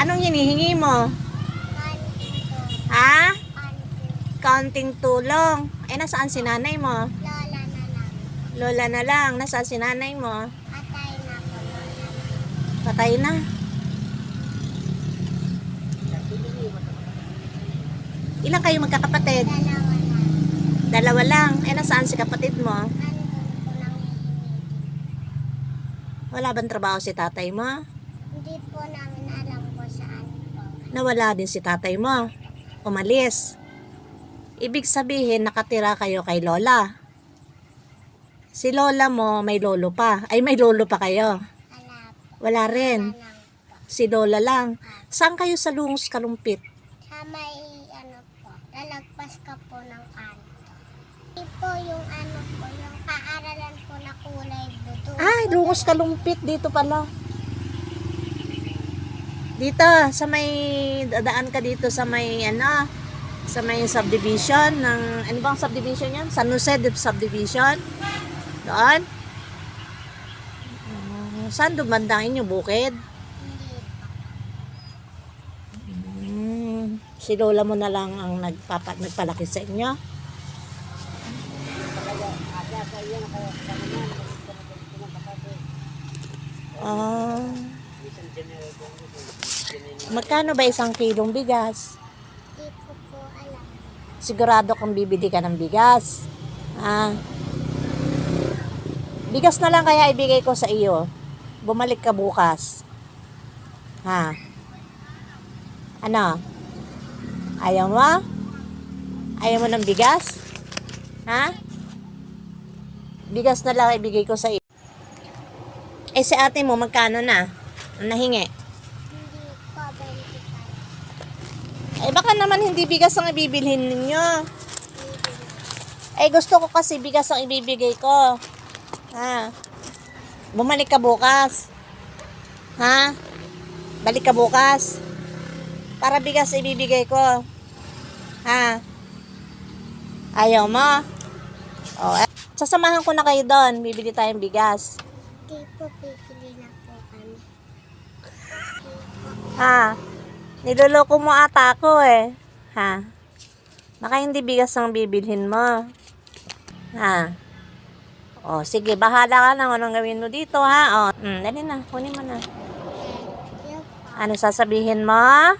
Anong hinihingi mo? Ha? Kaunting tulong. Eh, nasaan si nanay mo? Lola na lang. Lola na lang. Nasaan si nanay mo? Patay na po. Patay na. Ilan kayo magkakapatid? Dalawa na. Dalawa lang. Eh, nasaan si kapatid mo? Andun po lang Wala bang trabaho si tatay mo? Hindi po namin alam po saan po. Nawala din si tatay mo. Umalis. Ibig sabihin, nakatira kayo kay lola. Si lola mo, may lolo pa. Ay, may lolo pa kayo. Wala po. Wala rin. Wala lang po. Si lola lang. Saan kayo sa Lungos Kalumpit? Sa may po, lalagpas ka po ng kanto. Hindi po yung yung kaaralan po na kulay blue. Ay, Lungos Kalumpit. Dito pala. Dito, sa may, dadaan ka dito sa may, sa may subdivision ng, ano bang subdivision yan? San Jose subdivision. Doon? Saan dumandang inyo? Bukid? Hindi po. Si lola mo na lang ang nagpalaki sa inyo. Magkano ba isang kilong bigas? Hindi ko po alam. Sigurado kang bibili ka ng bigas. Bigas na lang kaya ibigay ko sa iyo. Bumalik ka bukas. Ha? Ano? Ayaw mo? Ayaw mo ng bigas? Ha? Bigas na lang ibigay ko sa iyo. Eh si ate mo magkano na? Ang nahingi? Hindi po, 25. Eh baka naman hindi bigas ang ibibilhin ninyo. Eh gusto ko kasi bigas ang ibibigay ko. Ha? Bumalik ka bukas. Ha? Balik ka bukas. Para bigas ibibigay ko. Ha? Ayaw mo? O, sasamahan ko na kayo doon. Bibili tayong bigas. Hindi po, pipili na po kami. Ha? Niloloko mo ata ako eh. Ha? Baka hindi bigas ang bibilhin mo. Ha? O, sige, bahala ka na kung anong gawin mo dito, ha? O, dali na, kunin mo na. Thank you po. Ano sasabihin mo?